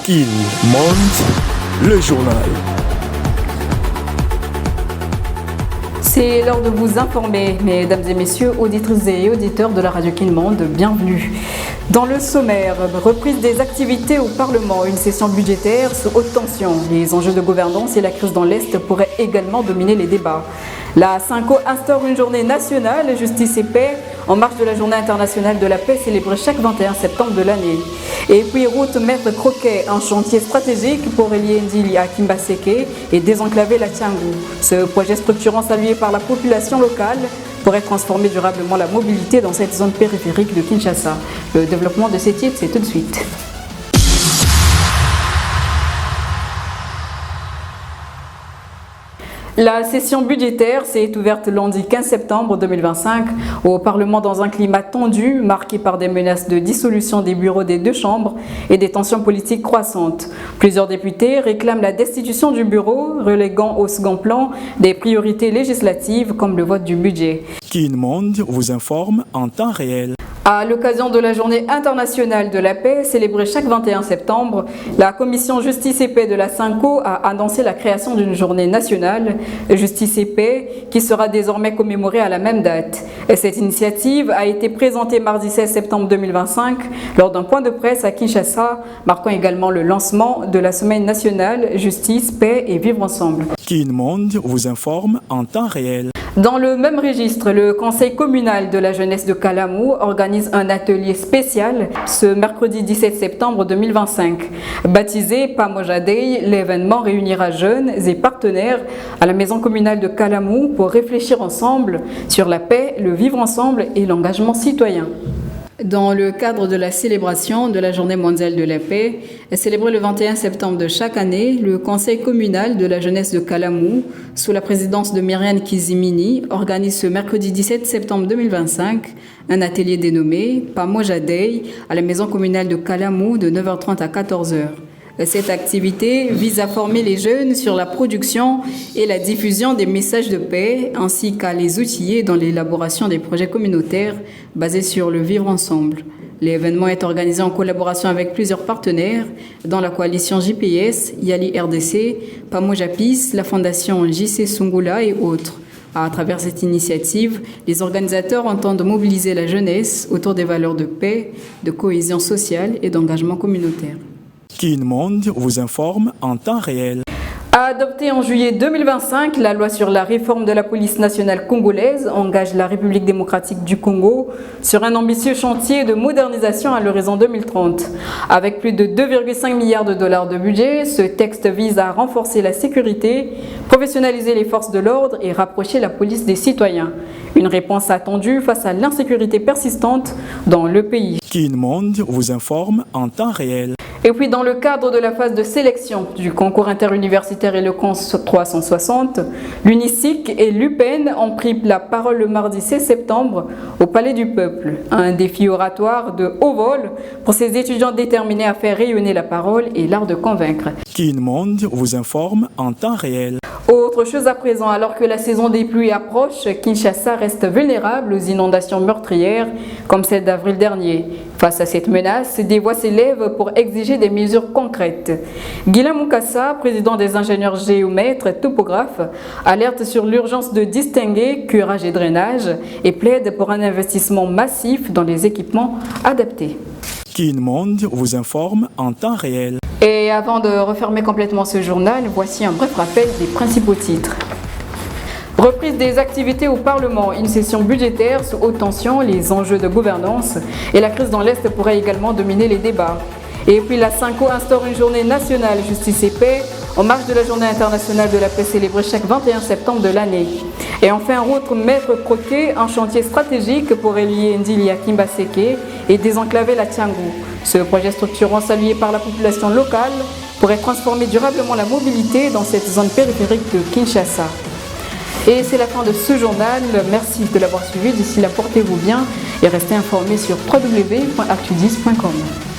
Kin Monde, le journal. C'est l'heure de vous informer, mesdames et messieurs, auditrices et auditeurs de la radio Kin Monde, bienvenue. Dans le sommaire, reprise des activités au Parlement, une session budgétaire sous haute tension. Les enjeux de gouvernance et la crise dans l'Est pourraient également dominer les débats. La Cinco instaure une journée nationale justice et paix en marge de la journée internationale de la paix célébrée chaque 21 septembre de l'année. Et puis route Maître Croquet, un chantier stratégique pour relier Ndili à Kimbaseke et désenclaver la Tiangou. Ce projet structurant salué par la population locale pourrait transformer durablement la mobilité dans cette zone périphérique de Kinshasa. Le développement de ces titres, c'est tout de suite. La session budgétaire s'est ouverte lundi 15 septembre 2025 au Parlement dans un climat tendu, marqué par des menaces de dissolution des bureaux des deux chambres et des tensions politiques croissantes. Plusieurs députés réclament la destitution du bureau, reléguant au second plan des priorités législatives comme le vote du budget. Kin Monde vous informe en temps réel. À l'occasion de la journée internationale de la paix, célébrée chaque 21 septembre, la commission Justice et Paix de la Cinco a annoncé la création d'une journée nationale Justice et Paix qui sera désormais commémorée à la même date. Et cette initiative a été présentée mardi 16 septembre 2025 lors d'un point de presse à Kinshasa, marquant également le lancement de la semaine nationale Justice, Paix et Vivre ensemble. Kin Monde vous informe en temps réel. Dans le même registre, le Conseil communal de la jeunesse de Kalamou organise un atelier spécial ce mercredi 17 septembre 2025. Baptisé Pamojadei, l'événement réunira jeunes et partenaires à la maison communale de Kalamou pour réfléchir ensemble sur la paix, le vivre ensemble et l'engagement citoyen. Dans le cadre de la célébration de la Journée mondiale de la paix, célébrée le 21 septembre de chaque année, le Conseil communal de la jeunesse de Kalamou, sous la présidence de Myriam Kizimini, organise ce mercredi 17 septembre 2025 un atelier dénommé Pamojadei à la maison communale de Kalamou de 9h30 à 14h. Cette activité vise à former les jeunes sur la production et la diffusion des messages de paix, ainsi qu'à les outiller dans l'élaboration des projets communautaires basés sur le vivre ensemble. L'événement est organisé en collaboration avec plusieurs partenaires, dont la coalition JPS, Yali RDC, Pamojapis, la fondation JC Sungula et autres. À travers cette initiative, les organisateurs entendent mobiliser la jeunesse autour des valeurs de paix, de cohésion sociale et d'engagement communautaire. Kin Monde vous informe en temps réel. Adoptée en juillet 2025, la loi sur la réforme de la police nationale congolaise engage la République démocratique du Congo sur un ambitieux chantier de modernisation à l'horizon 2030. Avec plus de 2,5 milliards de dollars de budget, ce texte vise à renforcer la sécurité, professionnaliser les forces de l'ordre et rapprocher la police des citoyens. Une réponse attendue face à l'insécurité persistante dans le pays. Kin Monde vous informe en temps réel. Et puis dans le cadre de la phase de sélection du concours interuniversitaire Eloquence 360, l'UNICIC et l'UPEN ont pris la parole le mardi 16 septembre au Palais du Peuple. Un défi oratoire de haut vol pour ces étudiants déterminés à faire rayonner la parole et l'art de convaincre. Kin Monde vous informe en temps réel. Autre chose à présent, alors que la saison des pluies approche, Kinshasa reste vulnérable aux inondations meurtrières comme celle d'avril dernier. Face à cette menace, des voix s'élèvent pour exiger des mesures concrètes. Guillaume Moukassa, président des ingénieurs géomètres et topographes, alerte sur l'urgence de distinguer curage et drainage et plaide pour un investissement massif dans les équipements adaptés. Kin Monde vous informe en temps réel. Et avant de refermer complètement ce journal, voici un bref rappel des principaux titres. Reprise des activités au Parlement, une session budgétaire sous haute tension, les enjeux de gouvernance et la crise dans l'Est pourraient également dominer les débats. Et puis la Cinco instaure une journée nationale Justice et Paix en marge de la journée internationale de la paix célébrée chaque 21 septembre de l'année. Et enfin, route Maître Croquet, un chantier stratégique pour relier Ndili à Kimbaseke et désenclaver la Tiangou. Ce projet structurant salué par la population locale pourrait transformer durablement la mobilité dans cette zone périphérique de Kinshasa. Et c'est la fin de ce journal. Merci de l'avoir suivi. D'ici là, portez-vous bien et restez informés sur www.actu10.com.